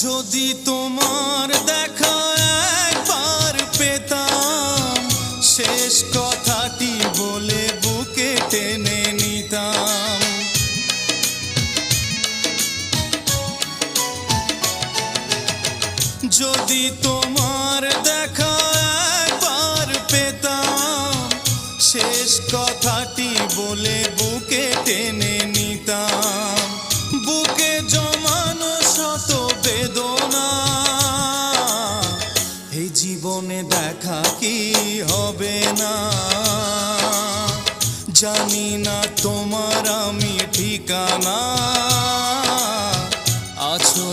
যদি তোমার দেখা একবার পেতাম, শেষ কথাটি বলে বুকে টেনে নিতাম। যদি তোমার দেখা একবার পেতাম, শেষ কথাটি বলে বুকে টেনে নিতাম। বুকে জমানো শত বেদনা এই জীবনে দেখা কি হবে না। জানি না তোমার আমি ঠিকানা, আছো